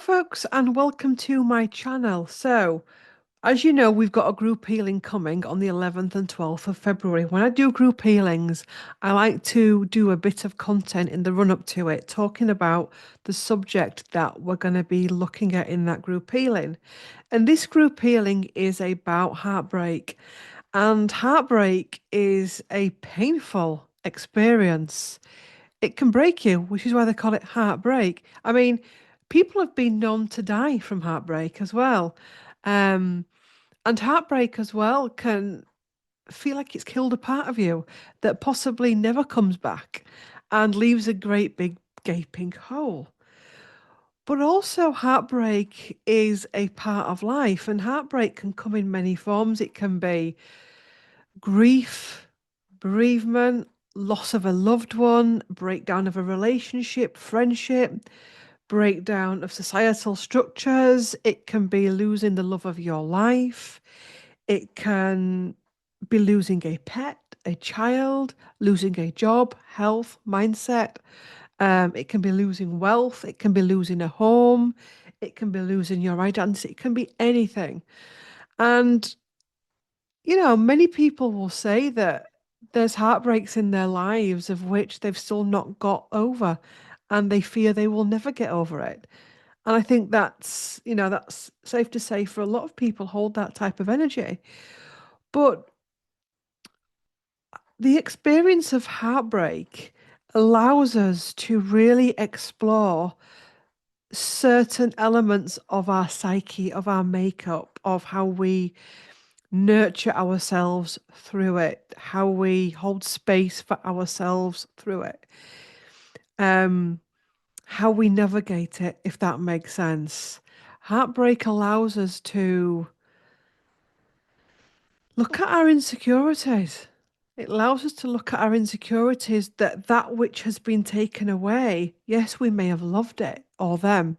Folks, and welcome to my channel. As you know, we've got a group healing coming on the 11th and 12th of February. When I do group healings, I like to do a bit of content in the run up to it, talking about the subject that we're going to be looking at in that group healing. And this group healing is about heartbreak. And heartbreak is a painful experience. It can break you, which is why they call it heartbreak. I mean, people have been known to die from heartbreak as well. Um, and heartbreak as well can feel like it's killed a part of you that possibly never comes back and leaves a great big gaping hole. But also, heartbreak is a part of life, and heartbreak can come in many forms. It can be grief, bereavement, loss of a loved one, breakdown of a relationship, friendship, breakdown of societal structures. It can be losing the love of your life. It can be losing a pet, a child, losing a job, health, mindset. It can be losing wealth. It can be losing a home. It can be losing your identity. It can be anything. And many people will say that there's heartbreaks in their lives of which they've still not got over and they fear they will never get over it. And I think that's safe to say for a lot of people hold that type of energy. But the experience of heartbreak allows us to really explore certain elements of our psyche, of our makeup, of how we nurture ourselves through it, how we hold space for ourselves through it, um, how we navigate it, if that makes sense. Heartbreak allows us to look at our insecurities. It allows us to look at our insecurities that which has been taken away. Yes, we may have loved it or them,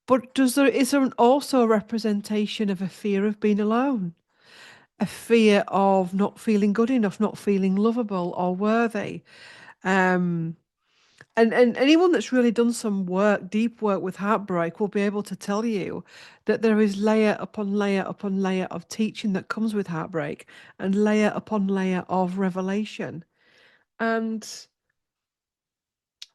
but is there also a representation of a fear of being alone? A fear of not feeling good enough, not feeling lovable or worthy. Um, and anyone that's really done some work, deep work with heartbreak, will be able to tell you that there is layer upon layer upon layer of teaching that comes with heartbreak and layer upon layer of revelation. And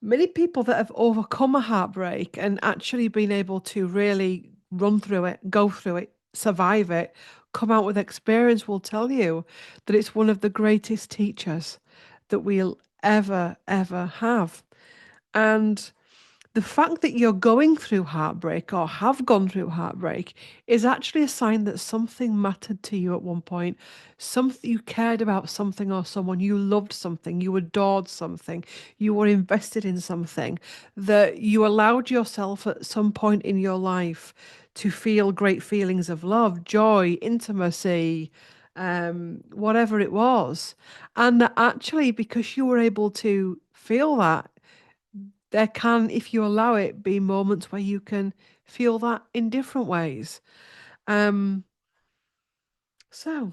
many people that have overcome a heartbreak and actually been able to really run through it, go through it, survive it, come out with experience will tell you that it's one of the greatest teachers that we'll ever have. And the fact that you're going through heartbreak or have gone through heartbreak is actually a sign that something mattered to you at one point. Something you cared about something or someone, you loved something, you adored something, you were invested in something, that you allowed yourself at some point in your life to feel great feelings of love, joy, intimacy, whatever it was. And that actually, because you were able to feel that, there can, if you allow it, be moments where you can feel that in different ways. Um, so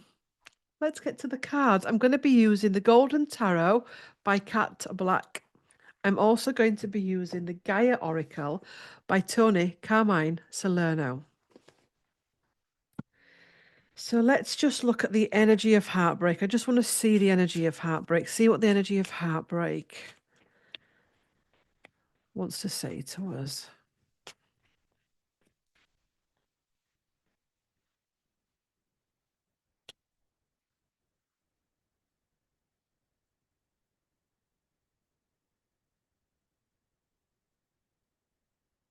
let's get to the cards. I'm going to be using the Golden Tarot by Kat Black. I'm also going to be using the Gaia Oracle by Tony Carmine Salerno. So let's just look at the energy of heartbreak. I just want to see the energy of heartbreak, see what the energy of heartbreak wants to say to us.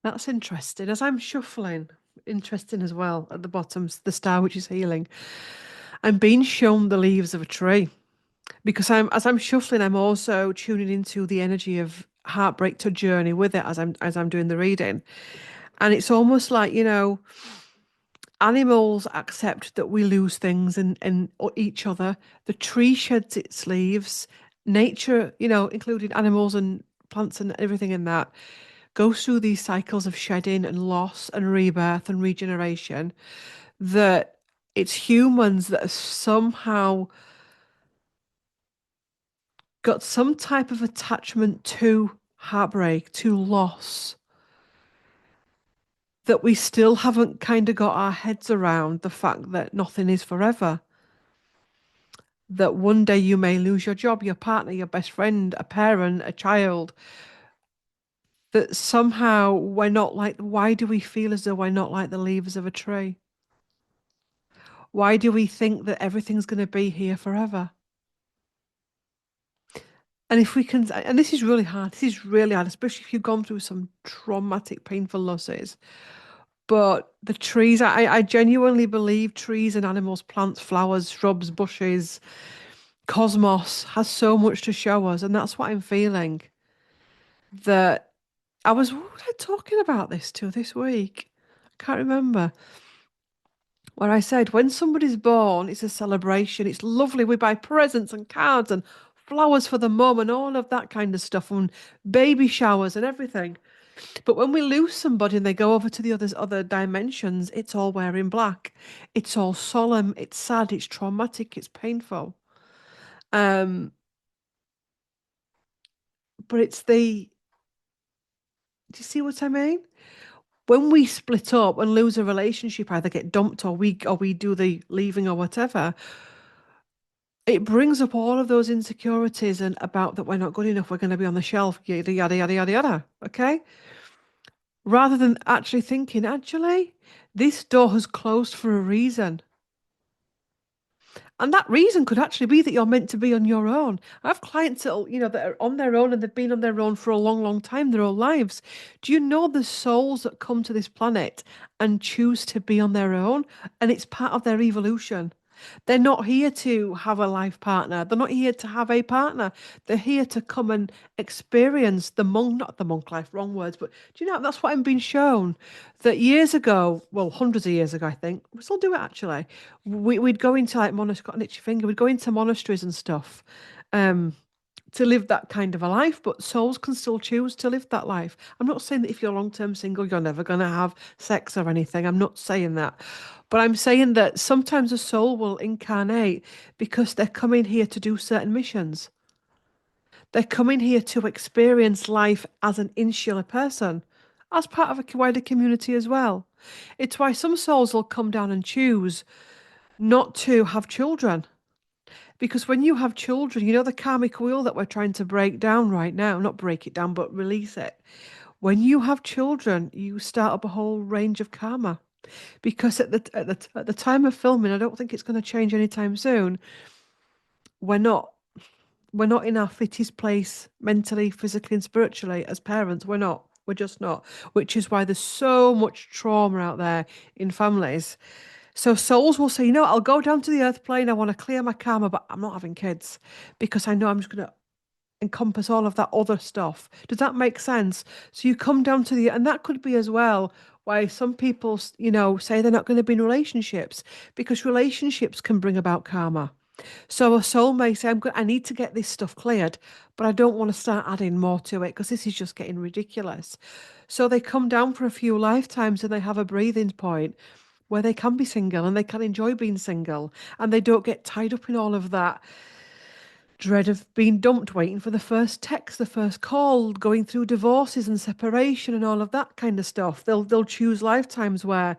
That's interesting. As I'm shuffling, interesting as well, at the bottom, the star which is healing. I'm being shown the leaves of a tree because as I'm shuffling, I'm also tuning into the energy of heartbreak to journey with it as I'm doing the reading. And it's almost like, animals accept that we lose things and or each other. The tree sheds its leaves. Nature, including animals and plants and everything in that, goes through these cycles of shedding and loss and rebirth and regeneration, that it's humans that have somehow got some type of attachment to heartbreak, to loss, that we still haven't kind of got our heads around the fact that nothing is forever. That one day you may lose your job, your partner, your best friend, a parent, a child. That somehow we're not like, why do we feel as though we're not like the leaves of a tree? Why do we think that everything's going to be here forever? And if we can, and this is really hard, this is really hard, especially if you've gone through some traumatic, painful losses. But the trees, I genuinely believe trees and animals, plants, flowers, shrubs, bushes, cosmos has so much to show us. And that's what I'm feeling. That who was I talking about this to this week? I can't remember. Where I said, when somebody's born, it's a celebration. It's lovely. We buy presents and cards and flowers for the mum and all of that kind of stuff and baby showers and everything. But when we lose somebody and they go over to the other dimensions, it's all wearing black. It's all solemn. It's sad. It's traumatic. It's painful. Um, but it's the. Do you see what I mean? When we split up and lose a relationship, either get dumped or we do the leaving or whatever, it brings up all of those insecurities and about that we're not good enough, we're going to be on the shelf, yada yada yada yada yada. Okay, rather than actually thinking, actually, this door has closed for a reason. And that reason could actually be that you're meant to be on your own. I have clients that, that are on their own and they've been on their own for a long, long time, their whole lives. Do you know the souls that come to this planet and choose to be on their own? And it's part of their evolution. They're not here to have a life partner. They're not here to have a partner. They're here to come and experience the monk, not the monk life, wrong words, but do you know that's what I'm being shown? That years ago, well, hundreds of years ago, I think, we still do it actually. We'd go into like monasteries, got an itchy finger, we'd go into monasteries and stuff. Um, to live that kind of a life, but souls can still choose to live that life. I'm not saying that if you're long term single, you're never going to have sex or anything. I'm not saying that. But I'm saying that sometimes a soul will incarnate because they're coming here to do certain missions. They're coming here to experience life as an insular person, as part of a wider community as well. It's why some souls will come down and choose not to have children. Because when you have children, the karmic wheel that we're trying to break down right now, not break it down, but release it. When you have children, you start up a whole range of karma. Because at the time of filming, I don't think it's going to change anytime soon. We're not we're not in our fittest place mentally, physically, and spiritually as parents. We're not. We're just not. Which is why there's so much trauma out there in families. So souls will say, I'll go down to the earth plane. I want to clear my karma, but I'm not having kids because I know I'm just going to encompass all of that other stuff. Does that make sense? So you come down to and that could be as well why some people, say they're not going to be in relationships because relationships can bring about karma. So a soul may say, I need to get this stuff cleared, but I don't want to start adding more to it because this is just getting ridiculous. So they come down for a few lifetimes and they have a breathing point where they can be single and they can enjoy being single and they don't get tied up in all of that dread of being dumped, waiting for the first text, the first call, going through divorces and separation and all of that kind of stuff. They'll choose lifetimes where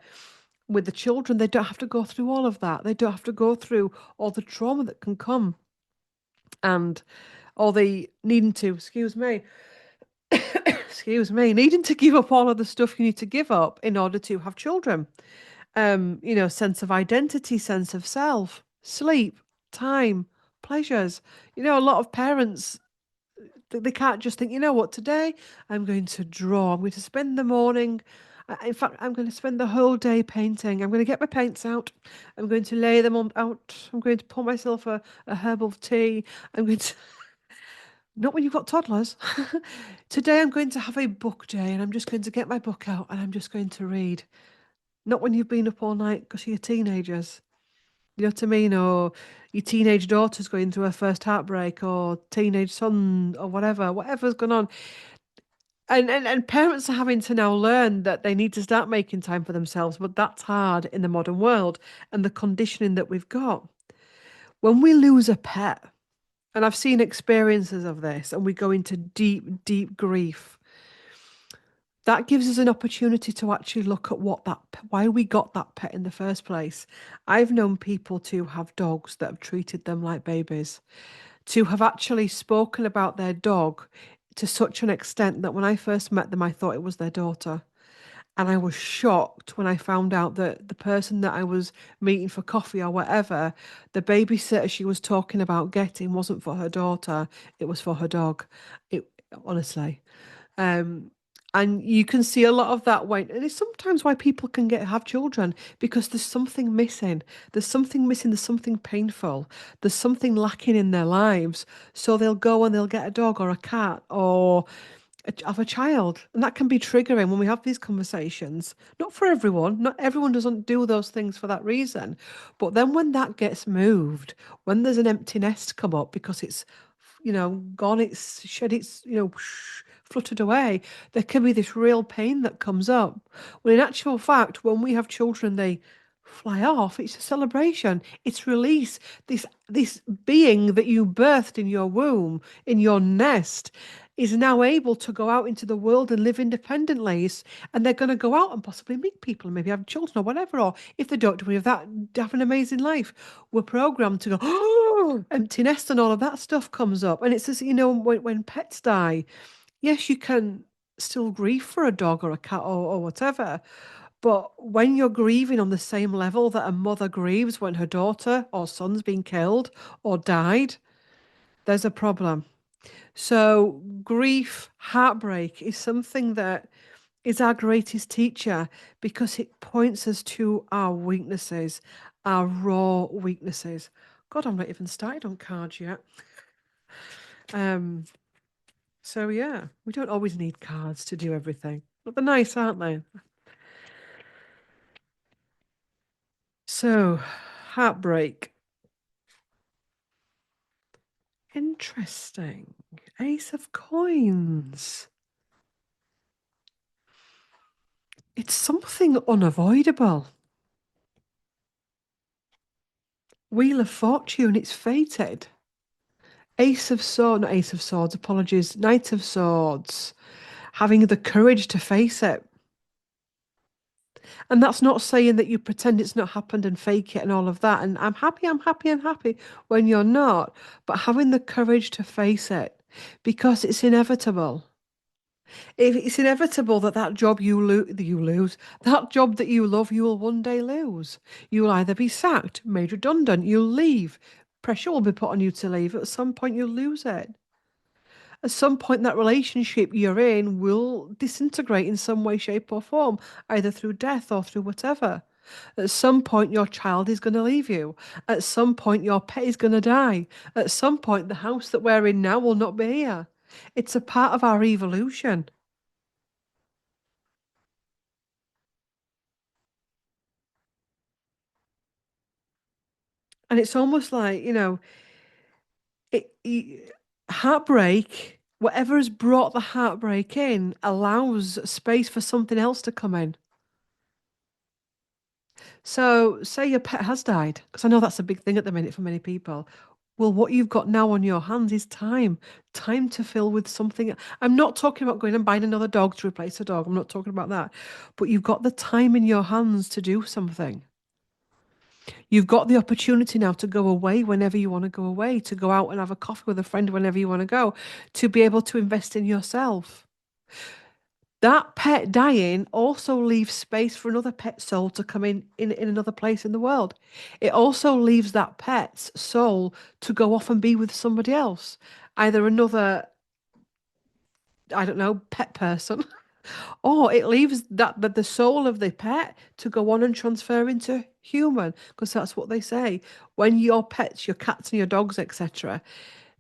with the children they don't have to go through all of that. They don't have to go through all the trauma that can come and all the needing to, needing to give up all of the stuff you need to give up in order to have children. Sense of identity, sense of self, sleep, time, pleasures. A lot of parents, they can't just think, what, today I'm going to draw, I'm going to spend the morning. In fact, I'm going to spend the whole day painting. I'm going to get my paints out. I'm going to lay them out. I'm going to pour myself a herbal tea. I'm going to, not when you've got toddlers. Today I'm going to have a book day and I'm just going to get my book out and I'm just going to read. Not when you've been up all night because you're teenagers. You know what I mean? Or your teenage daughter's going through her first heartbreak, or teenage son, or whatever's going on. And parents are having to now learn that they need to start making time for themselves, but that's hard in the modern world and the conditioning that we've got. When we lose a pet, and I've seen experiences of this, and we go into deep, deep grief. that gives us an opportunity to actually look at why we got that pet in the first place. I've known people to have dogs that have treated them like babies, to have actually spoken about their dog to such an extent that when I first met them, I thought it was their daughter. And I was shocked when I found out that the person that I was meeting for coffee or whatever, the babysitter she was talking about getting wasn't for her daughter, it was for her dog. It honestly. Um, and you can see a lot of that when, and it's sometimes why people can have children because there's something missing. There's something missing. There's something painful. There's something lacking in their lives. So they'll go and they'll get a dog or a cat or have a child, and that can be triggering when we have these conversations. Not for everyone. Not everyone doesn't do those things for that reason. But then when that gets moved, when there's an empty nest come up because it's gone, it's shed its, fluttered away, there can be this real pain that comes up. When in actual fact, when we have children, they fly off. It's a celebration. It's release. This being that you birthed in your womb, in your nest, is now able to go out into the world and live independently. And they're going to go out and possibly meet people and maybe have children or whatever. Or if they don't do any of that, have an amazing life. We're programmed to go, oh, empty nest and all of that stuff comes up. And it's as, when pets die, yes, you can still grieve for a dog or a cat or whatever. But when you're grieving on the same level that a mother grieves when her daughter or son's been killed or died, there's a problem. So, grief, heartbreak is something that is our greatest teacher because it points us to our weaknesses, our raw weaknesses. God, I'm not even started on cards yet. Um, so yeah, we don't always need cards to do everything, but they're nice, aren't they? So, heartbreak. Interesting. Ace of coins. It's something unavoidable. Wheel of Fortune, it's fated. Ace of Swords, not Ace of Swords, apologies. Knight of Swords. Having the courage to face it. And that's not saying that you pretend it's not happened and fake it and all of that. And I'm happy, I'm happy, I'm happy when you're not. But having the courage to face it because it's inevitable. If it's inevitable that that job you lose, that job that you love, you will one day lose. You'll either be sacked, made redundant, you'll leave. Pressure will be put on you to leave. At some point, you'll lose it. At some point, that relationship you're in will disintegrate in some way, shape, or form, either through death or through whatever. At some point, your child is going to leave you. At some point, your pet is going to die. At some point, the house that we're in now will not be here. It's a part of our evolution. And it's almost like, heartbreak, whatever has brought the heartbreak in, allows space for something else to come in. So, say your pet has died, because I know that's a big thing at the minute for many people. Well, what you've got now on your hands is time to fill with something. I'm not talking about going and buying another dog to replace a dog. I'm not talking about that. But you've got the time in your hands to do something. You've got the opportunity now to go away whenever you want to go away, to go out and have a coffee with a friend whenever you want to go, to be able to invest in yourself. That pet dying also leaves space for another pet soul to come in another place in the world. It also leaves that pet's soul to go off and be with somebody else, either another, I don't know, pet person, or it leaves the soul of the pet to go on and transfer into human, because that's what they say. When your pets, your cats and your dogs, etc.,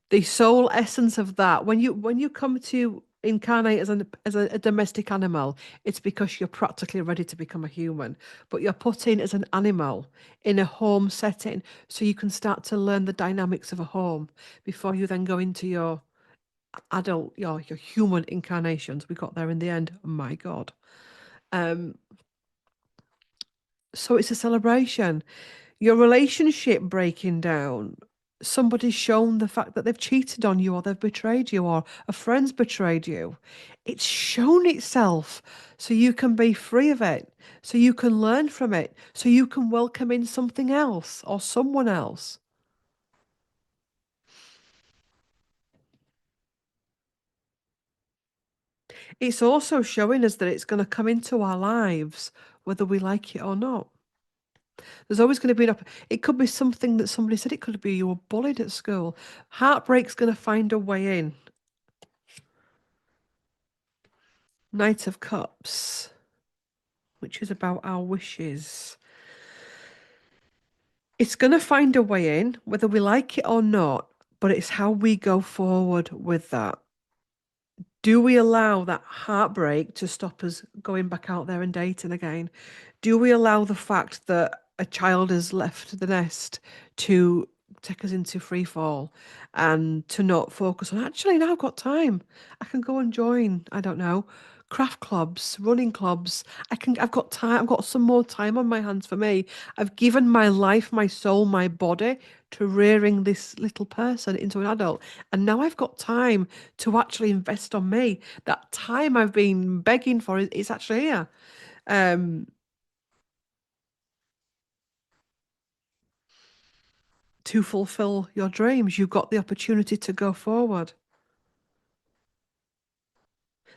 the soul essence of that, when you come to incarnate as a domestic animal, it's because you're practically ready to become a human. But you're put in as an animal in a home setting, so you can start to learn the dynamics of a home before you then go into your adult, your human incarnations. We got there in the end. Oh my God. Um, so it's a celebration. Your relationship breaking down. somebody's shown the fact that they've cheated on you or they've betrayed you or a friend's betrayed you. It's shown itself so you can be free of it, so you can learn from it, so you can welcome in something else or someone else. It's also showing us that it's going to come into our lives whether we like it or not. There's always going to be it could be something that somebody said, it could be you were bullied at school. Heartbreak's going to find a way in. Knight of Cups, which is about our wishes. It's going to find a way in, whether we like it or not, but it's how we go forward with that. Do we allow that heartbreak to stop us going back out there and dating again? Do we allow the fact that a child has left the nest to take us into free fall and to not focus on actually now I've got time. I can go and join, I don't know, craft clubs, running clubs. I've got time, I've got some more time on my hands for me. I've given my life, my soul, my body to rearing this little person into an adult. And now I've got time to actually invest on me. That time I've been begging for is actually here. Um, to fulfill your dreams, you've got the opportunity to go forward.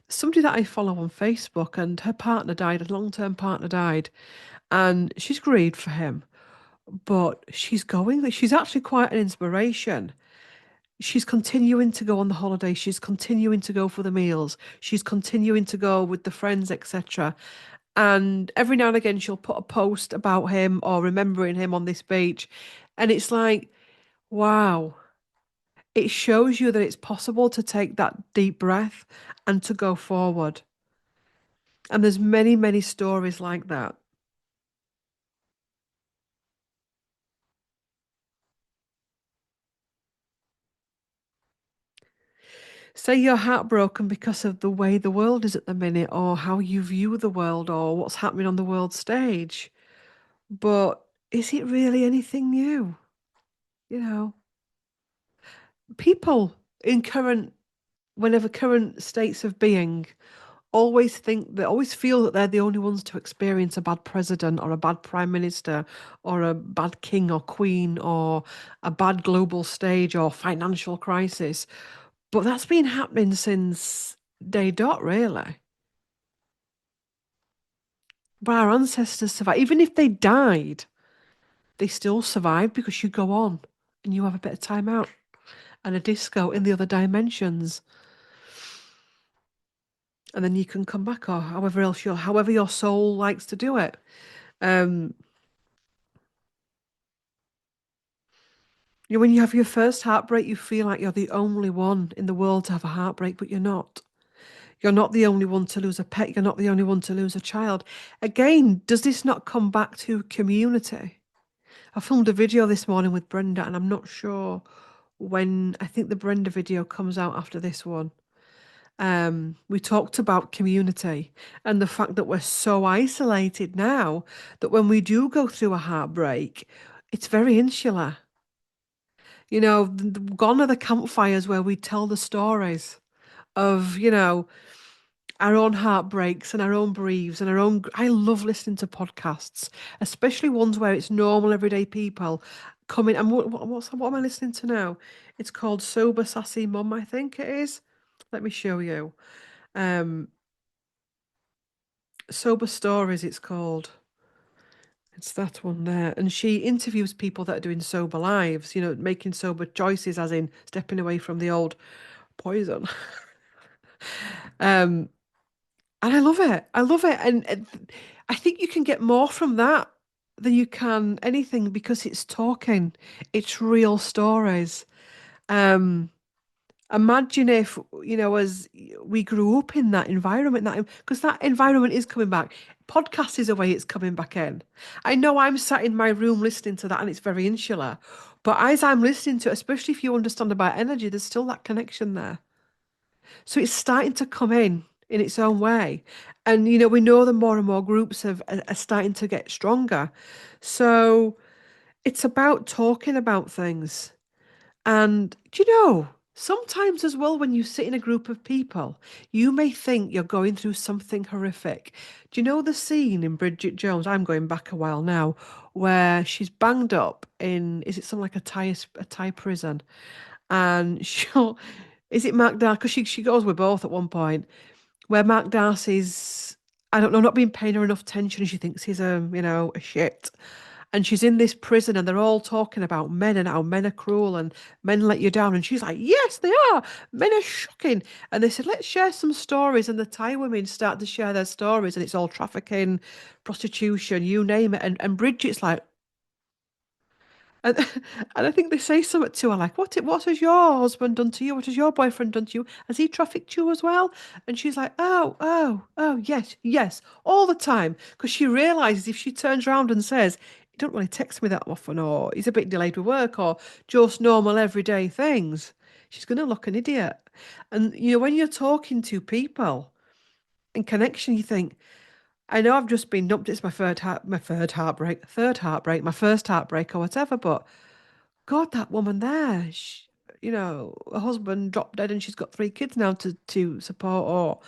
Somebody that I follow on Facebook, and her partner died, a long-term partner died, and she's grieved for him, but she's actually quite an inspiration. She's continuing to go on the holiday, she's continuing to go for the meals, she's continuing to go with the friends, etc. And every now and again she'll put a post about him or remembering him on this beach. And it's like, wow, it shows you that it's possible to take that deep breath and to go forward. And there's many, many stories like that. Say you're heartbroken because of the way the world is at the minute, or how you view the world, or what's happening on the world stage. But is it really anything new? You know, people in current states of being always feel that they're the only ones to experience a bad president or a bad prime minister or a bad king or queen or a bad global stage or financial crisis. But that's been happening since day dot, really. But our ancestors survived. Even if they died, they still survived because you go on and you have a bit of time out and a disco in the other dimensions. And then you can come back or however your soul likes to do it. Um, when you have your first heartbreak, you feel like you're the only one in the world to have a heartbreak, but you're not. You're not the only one to lose a pet. You're not the only one to lose a child. Again, does this not come back to community? I filmed a video this morning with Brenda, and I'm not sure when. I think the Brenda video comes out after this one. We talked about community and the fact that we're so isolated now that when we do go through a heartbreak, it's very insular. Gone are the campfires where we tell the stories of, our own heartbreaks and our own bereaves and our own. I love listening to podcasts, especially ones where it's normal, everyday people coming. And what am I listening to now? It's called Sober Sassy Mum, I think it is. Let me show you. Um, Sober Stories, it's called. It's that one there. And she interviews people that are doing sober lives, making sober choices, as in stepping away from the old poison. Um, and I love it. I love it. And I think you can get more from that than you can anything because it's talking, it's real stories. Um, Imagine if, as we grew up in that environment, because that environment is coming back. Podcast is a way it's coming back in. I know I'm sat in my room listening to that and it's very insular, but as I'm listening to it, especially if you understand about energy, there's still that connection there. So it's starting to come in its own way. And, we know that more and more groups are starting to get stronger. So it's about talking about things. And do you know, sometimes as well, when you sit in a group of people, you may think you're going through something horrific. Do you know the scene in Bridget Jones? I'm going back a while now, where she's banged up in, is it something like a Thai prison? And she'll, is it Mark Darcy? Because she goes with both at one point, where Mark Darcy's, I don't know, not being paying her enough attention, and she thinks he's a shit. And she's in this prison, and they're all talking about men and how men are cruel and men let you down. And she's like, yes, they are. Men are shocking. And they said, let's share some stories. And the Thai women start to share their stories, and it's all trafficking, prostitution, you name it. And Bridget's like, and, and I think they say something to her like, what has your husband done to you? What has your boyfriend done to you? Has he trafficked you as well? And she's like, oh, yes, yes, all the time. Because she realizes if she turns around and says, he don't really text me that often, or he's a bit delayed with work, or just normal everyday things, she's going to look an idiot. And, when you're talking to people in connection, you think, I know I've just been dumped. It's third heartbreak, my first heartbreak or whatever, but God, that woman there, her husband dropped dead and she's got three kids now to support or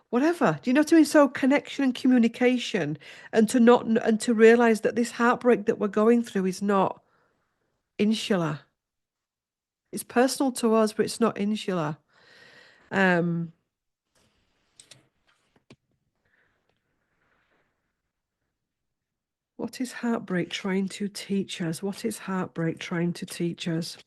whatever. Do you know what I mean? So connection and communication and to realize that this heartbreak that we're going through is not insular. It's personal to us, but it's not insular. Um, what is heartbreak trying to teach us? What is heartbreak trying to teach us?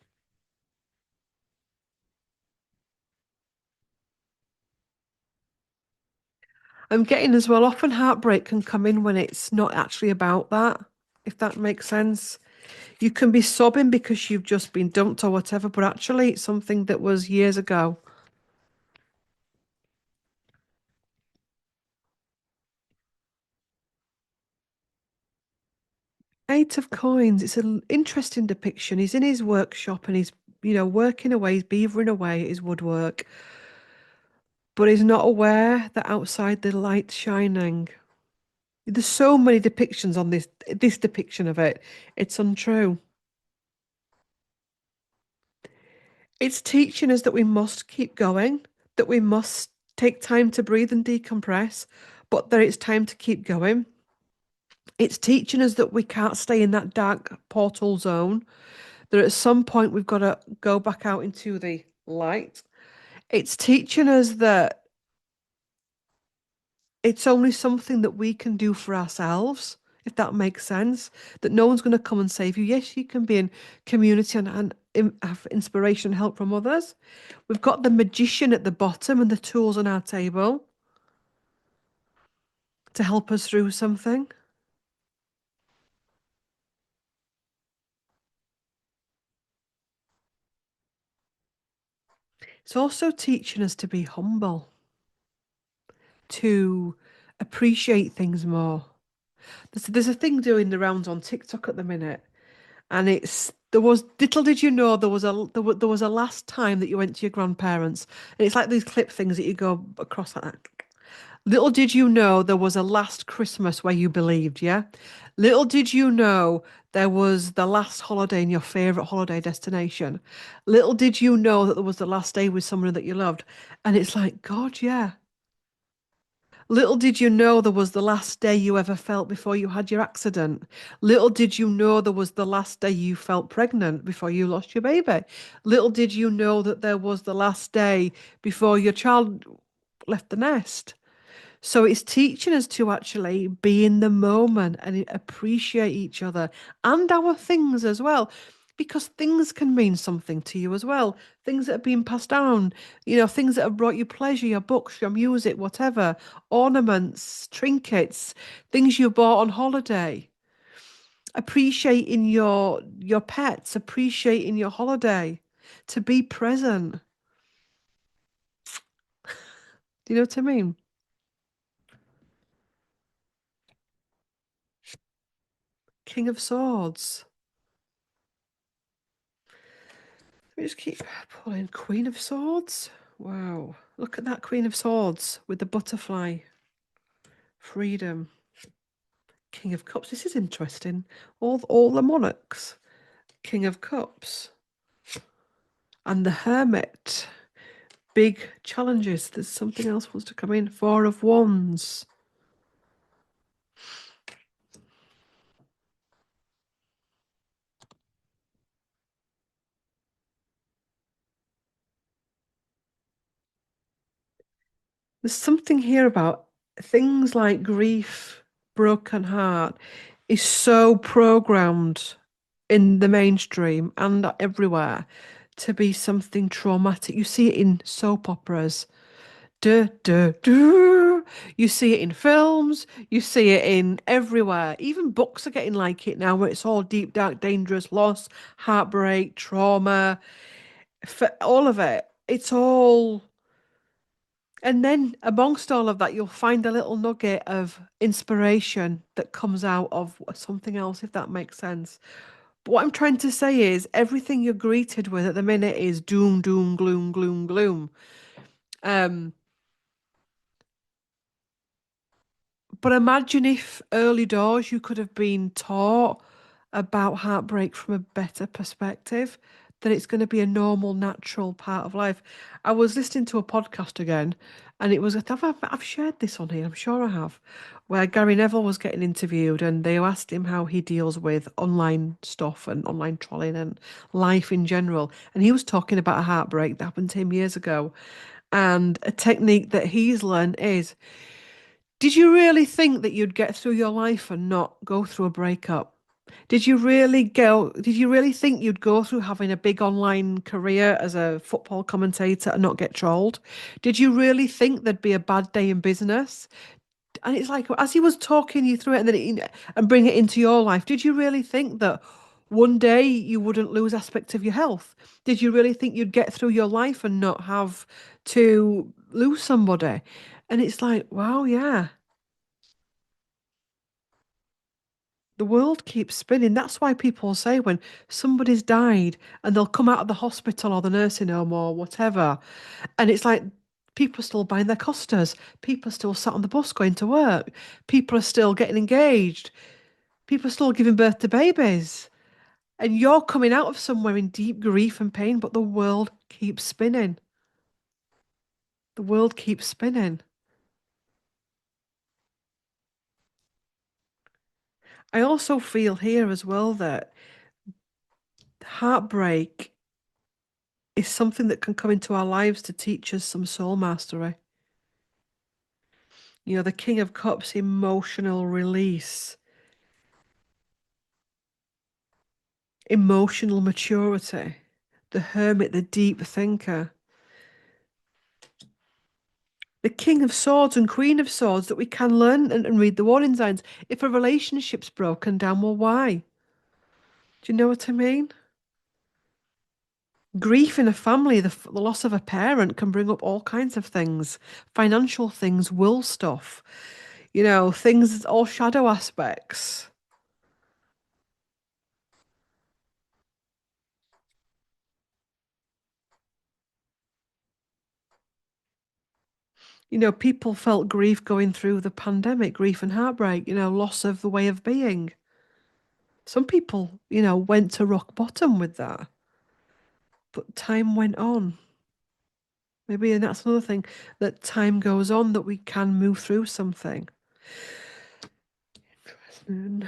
I'm getting as well, often heartbreak can come in when it's not actually about that, if that makes sense. You can be sobbing because you've just been dumped or whatever, but actually it's something that was years ago. Eight of Coins, it's an interesting depiction. He's in his workshop and he's, working away, he's beavering away at his woodwork, but he's not aware that outside the light's shining. There's so many depictions on this depiction of it. It's untrue. It's teaching us that we must keep going, that we must take time to breathe and decompress, but that it's time to keep going. It's teaching us that we can't stay in that dark portal zone, that at some point we've got to go back out into the light. It's teaching us that it's only something that we can do for ourselves, if that makes sense. That no one's going to come and save you. Yes, you can be in community and have inspiration and help from others. We've got the magician at the bottom and the tools on our table to help us through something. It's also teaching us to be humble, to appreciate things more. There's a thing doing the rounds on TikTok at the minute, and there was little did you know there was a last time that you went to your grandparents, and it's like these clip things that you go across like that. Little did you know there was a last Christmas where you believed, yeah? Little did you know there was the last holiday in your favorite holiday destination. Little did you know that there was the last day with someone that you loved. And it's like, God, yeah. Little did you know there was the last day you ever felt before you had your accident. Little did you know there was the last day you felt pregnant before you lost your baby. Little did you know that there was the last day before your child left the nest. So it's teaching us to actually be in the moment and appreciate each other and our things as well. Because things can mean something to you as well. Things that have been passed down, things that have brought you pleasure, your books, your music, whatever, ornaments, trinkets, things you bought on holiday. Appreciating your pets, appreciating your holiday, to be present. Do you know what I mean? King of Swords. We just keep pulling Queen of Swords. Wow. Look at that Queen of Swords with the butterfly. Freedom. King of Cups. This is interesting. All the monarchs. King of Cups. And the Hermit. Big challenges. There's something else wants to come in. Four of Wands. There's something here about things like grief, broken heart is so programmed in the mainstream and everywhere to be something traumatic. You see it in soap operas. Duh, duh, duh. You see it in films, you see it in everywhere. Even books are getting like it now, where it's all deep, dark, dangerous, loss, heartbreak, trauma, for all of it. It's all. And then amongst all of that, you'll find a little nugget of inspiration that comes out of something else, if that makes sense. But what I'm trying to say is everything you're greeted with at the minute is doom, doom, gloom, gloom, gloom. Um, but imagine if early doors you could have been taught about heartbreak from a better perspective, that it's going to be a normal, natural part of life. I was listening to a podcast again, and it was, I've shared this on here, I'm sure I have, where Gary Neville was getting interviewed, and they asked him how he deals with online stuff and online trolling and life in general. And he was talking about a heartbreak that happened to him years ago. And a technique that he's learned is, did you really think that you'd get through your life and not go through a breakup? Did you really think you'd go through having a big online career as a football commentator and not get trolled? Did you really think there'd be a bad day in business? And it's like, as he was talking you through it and bring it into your life, did you really think that one day you wouldn't lose aspect of your health? Did you really think you'd get through your life and not have to lose somebody? And it's like, wow, yeah. The world keeps spinning. That's why people say when somebody's died and they'll come out of the hospital or the nursing home or whatever, and it's like people are still buying their Costas, people are still sat on the bus going to work, people are still getting engaged, people are still giving birth to babies. And you're coming out of somewhere in deep grief and pain, but the world keeps spinning. The world keeps spinning. I also feel here as well that heartbreak is something that can come into our lives to teach us some soul mastery. You know, the King of Cups, emotional release, emotional maturity, the Hermit, the deep thinker, the King of Swords and Queen of Swords, that we can learn and read the warning signs. If a relationship's broken down, well, why? Do you know what I mean? Grief in a family, the loss of a parent can bring up all kinds of things, financial things, will stuff, you know, things, all shadow aspects. You know, people felt grief going through the pandemic, grief and heartbreak, you know, loss of the way of being. Some people, you know, went to rock bottom with that, but time went on. Maybe, and that's another thing, that time goes on, that we can move through something. Mm.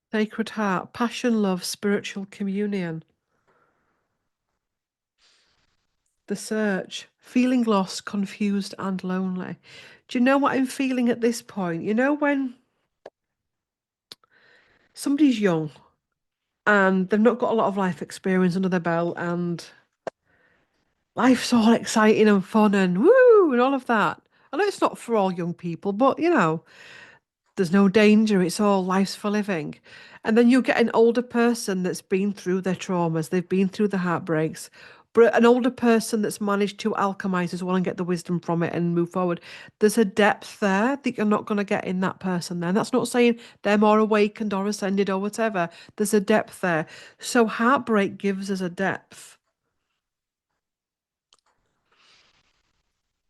Sacred Heart, passion, love, spiritual communion, the search, feeling lost, confused, and lonely. Do you know what I'm feeling at this point? You know, when somebody's young and they've not got a lot of life experience under their belt, and life's all exciting and fun and woo and all of that. I know it's not for all young people, but you know, there's no danger. It's all life's for living. And then you get an older person that's been through their traumas, they've been through the heartbreaks, but an older person that's managed to alchemize as well and get the wisdom from it and move forward. There's a depth there that you're not going to get in that person there. And that's not saying they're more awakened or ascended or whatever. There's a depth there. So heartbreak gives us a depth.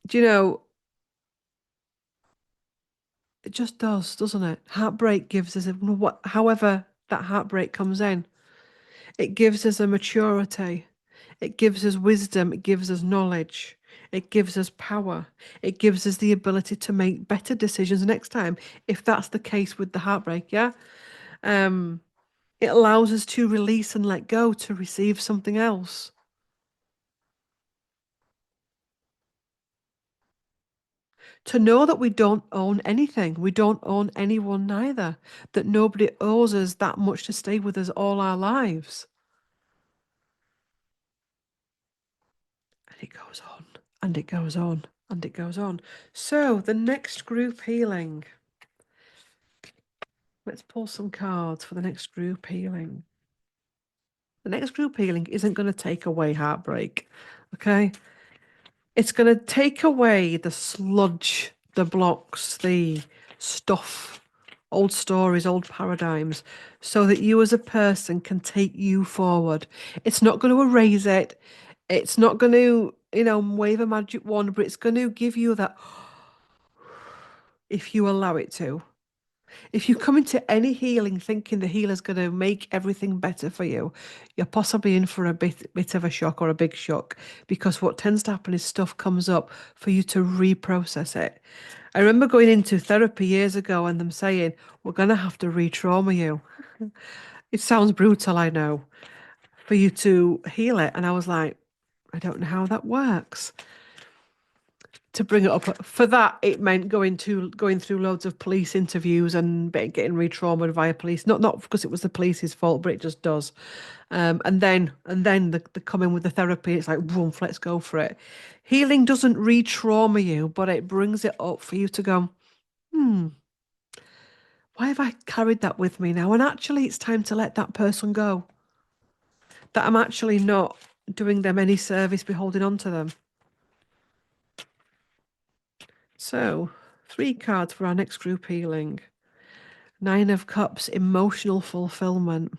Do you know, it just does, doesn't it? Heartbreak gives us however that heartbreak comes in, it gives us a maturity, it gives us wisdom, it gives us knowledge, it gives us power, it gives us the ability to make better decisions next time, if that's the case with the heartbreak, yeah? Um, it allows us to release and let go to receive something else. To know that we don't own anything, we don't own anyone neither, that nobody owes us that much to stay with us all our lives. And it goes on, and it goes on, and it goes on. So, the next group healing. Let's pull some cards for the next group healing. The next group healing isn't going to take away heartbreak, okay? It's going to take away the sludge, the blocks, the stuff, old stories, old paradigms, so that you as a person can take you forward. It's not going to erase it. It's not going to, wave a magic wand, but it's going to give you that if you allow it to. If you come into any healing thinking the healer's going to make everything better for you, you're possibly in for a bit of a shock or a big shock, because what tends to happen is stuff comes up for you to reprocess it. I remember going into therapy years ago and them saying, we're going to have to re-trauma you. It sounds brutal, I know, for you to heal it. And I was like, I don't know how that works. To bring it up for that, it meant going through loads of police interviews and getting re-traumatized via police. Not because it was the police's fault, but it just does. And then the coming with the therapy, it's like, boom, let's go for it. Healing doesn't re-trauma you, but it brings it up for you to go, why have I carried that with me now? And actually, it's time to let that person go. That I'm actually not doing them any service by holding on to them. So, 3 cards for our next group healing. 9 of Cups, emotional fulfillment.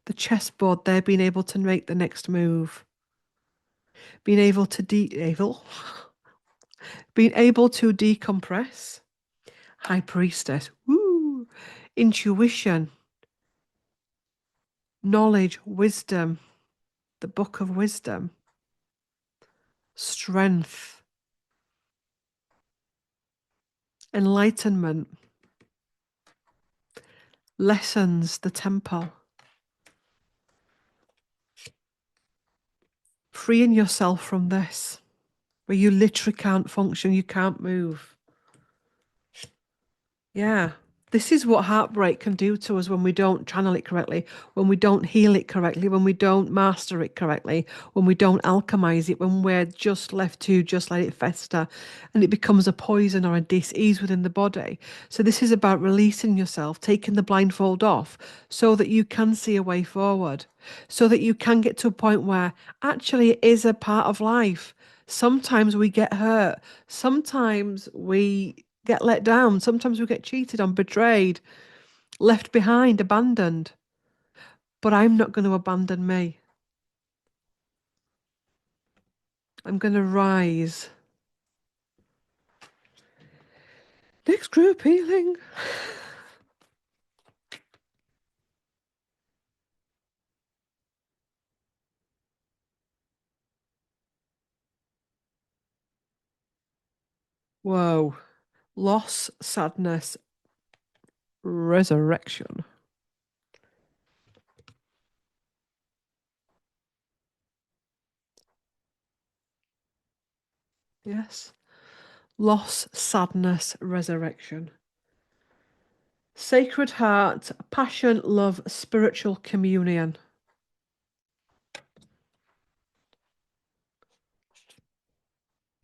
The chessboard there, being able to make the next move. Being able to being able to decompress. High Priestess. Woo! Intuition. Knowledge, wisdom. The Book of Wisdom. Strength. Enlightenment. Lessons, the Temple. Freeing yourself from this, where you literally can't function, you can't move. Yeah. This is what heartbreak can do to us when we don't channel it correctly, when we don't heal it correctly, when we don't master it correctly, when we don't alchemize it, when we're just left to just let it fester and it becomes a poison or a dis-ease within the body. So this is about releasing yourself, taking the blindfold off so that you can see a way forward, so that you can get to a point where actually it is a part of life. Sometimes we get hurt. Sometimes we get let down. Sometimes we get cheated on, betrayed, left behind, abandoned. But I'm not going to abandon me. I'm going to rise. Next group healing. Whoa. Loss, sadness, resurrection. Yes. Loss, sadness, resurrection. Sacred Heart, passion, love, spiritual communion.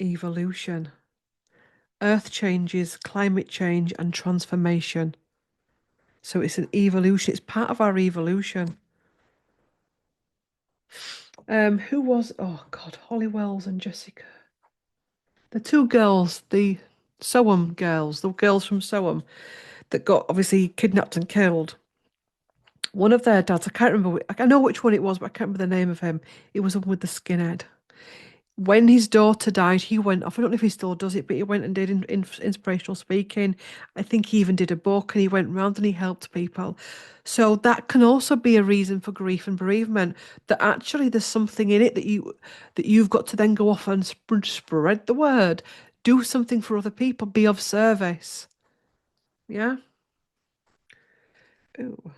Evolution. Earth changes, climate change, and transformation. So it's an evolution. It's part of our evolution. Who was, oh God, Holly Wells and Jessica. The 2 girls, the Soham girls, the girls from Soham that got obviously kidnapped and killed. One of their dads, I can't remember, I know which one it was, but I can't remember the name of him. It was the one with the skinhead. When his daughter died, he went off. I don't know if he still does it, but he went and did inspirational speaking. I think he even did a book and he went round and he helped people. So that can also be a reason for grief and bereavement, that actually there's something in it that you've got to then go off and spread the word, do something for other people, be of service. Yeah. Ooh.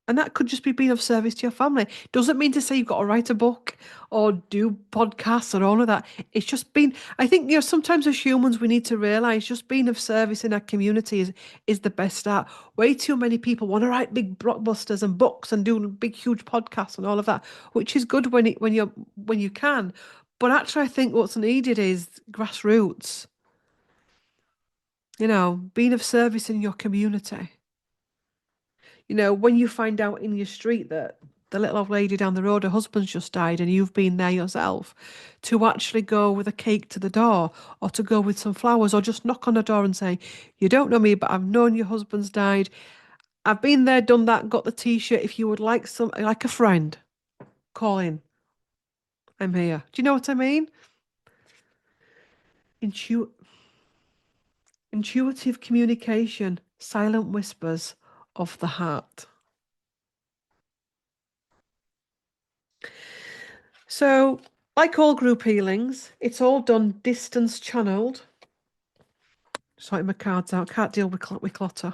And that could just be being of service to your family. Doesn't mean to say you've got to write a book or do podcasts or all of that. It's just being, I think, sometimes as humans, we need to realize just being of service in our community is the best start. Way too many people want to write big blockbusters and books and do big, huge podcasts and all of that, which is good when you can. But actually, I think what's needed is grassroots, being of service in your community. When you find out in your street that the little old lady down the road, her husband's just died, and you've been there yourself, to actually go with a cake to the door, or to go with some flowers, or just knock on the door and say, "You don't know me, but I've known your husband's died. I've been there, done that, got the t-shirt. If you would like some, like a friend, call in. I'm here." Do you know what I mean? Intu Intuitive communication, silent whispers of the heart. So, like all group healings, it's all done distance channeled. Sorting my cards out. Can't deal with clutter.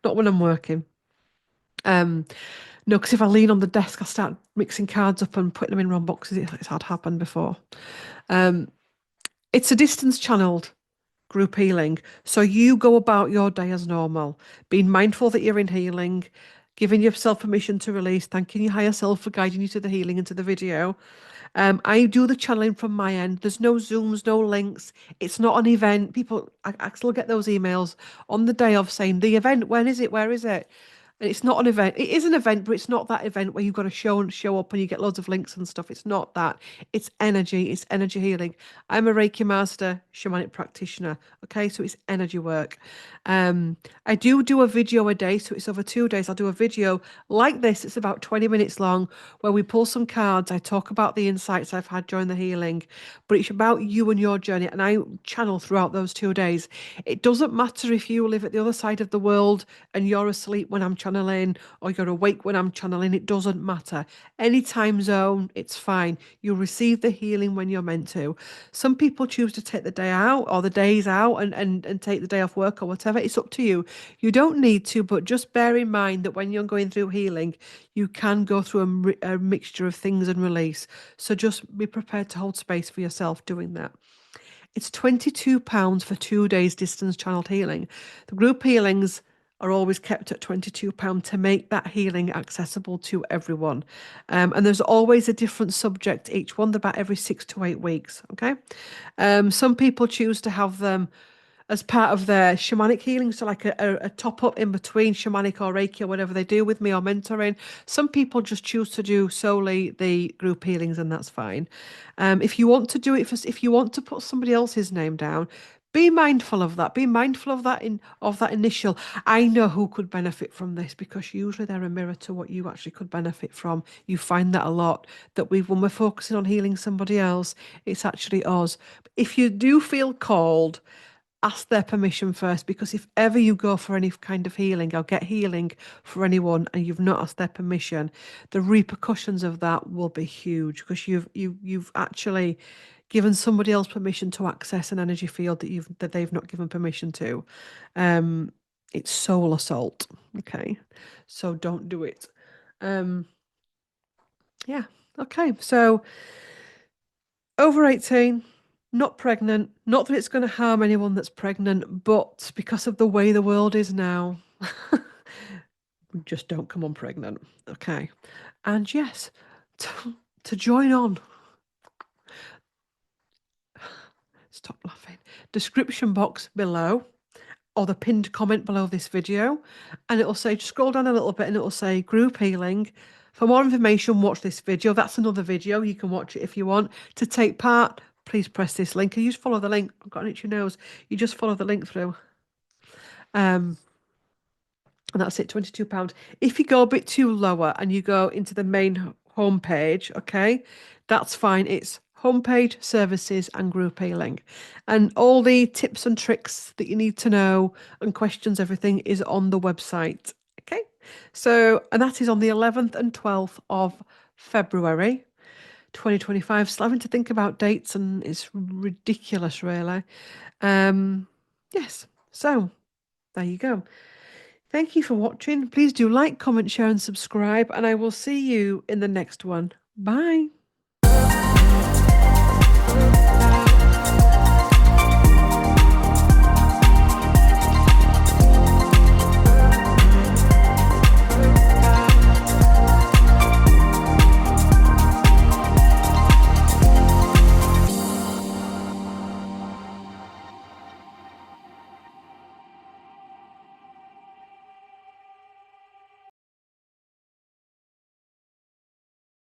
Not when I'm working. No, because if I lean on the desk, I start mixing cards up and putting them in wrong boxes. It's had happened before. Um, it's a distance channeled group healing. So you go about your day as normal, being mindful that you're in healing, giving yourself permission to release, thanking your higher self for guiding you to the healing and to the video. I do the channeling from my end. There's no Zooms, no links. It's not an event. I still get those emails on the day of saying, the event, when is it? Where is it? And it's not an event. It is an event, but it's not that event where you've got to show up and you get loads of links and stuff. It's not that. It's energy. It's energy healing. I'm a Reiki master, shamanic practitioner. Okay, so it's energy work. I do a video a day, so it's over 2 days. I'll do a video like this. It's about 20 minutes long, where we pull some cards. I talk about the insights I've had during the healing, but it's about you and your journey. And I channel throughout those 2 days. It doesn't matter if you live at the other side of the world and you're asleep when I'm channeling, or you're awake when I'm channeling. It doesn't matter. Any time zone, it's fine. You'll receive the healing when you're meant to. Some people choose to take the day out or the days out and take the day off work or whatever. It's up to you. You don't need to, but just bear in mind that when you're going through healing, you can go through a mixture of things and release. So just be prepared to hold space for yourself doing that. It's £22 for 2 days distance channeled healing. The group healings are always kept at £22 to make that healing accessible to everyone. And there's always a different subject, each one, about every 6 to 8 weeks. Okay. Some people choose to have them as part of their shamanic healing, so like a top up in between shamanic or Reiki or whatever they do with me or mentoring. Some people just choose to do solely the group healings, and that's fine. If you want to do it if you want to put somebody else's name down, be mindful of that. Be mindful of that initial. I know who could benefit from this, because usually they're a mirror to what you actually could benefit from. You find that a lot, that when we're focusing on healing somebody else, it's actually us. If you do feel called, ask their permission first, because if ever you go for any kind of healing or get healing for anyone and you've not asked their permission, the repercussions of that will be huge, because you've actually given somebody else permission to access an energy field that they've not given permission to. It's soul assault. Okay, so don't do it. Yeah. Okay, so over 18, not pregnant. Not that it's going to harm anyone that's pregnant, but because of the way the world is now, just don't come on pregnant. Okay. And yes, to join on, stop laughing, description box below, or the pinned comment below this video, and it'll say, just scroll down a little bit and it'll say group healing. For more information, watch this video. That's another video. You can watch it if you want. To take part, please press this link, and you just follow the link. I've got an itchy nose. You just follow the link through. And and that's it, £22. If you go a bit too lower and you go into the main homepage, okay, that's fine. It's homepage, services, and group healing. And all the tips and tricks that you need to know and questions, everything is on the website. Okay. So, and that is on the 11th and 12th of February 2025. Still having to think about dates, and it's ridiculous, really. Yes. So there you go. Thank you for watching. Please do like, comment, share, and subscribe, and I will see you in the next one. Bye.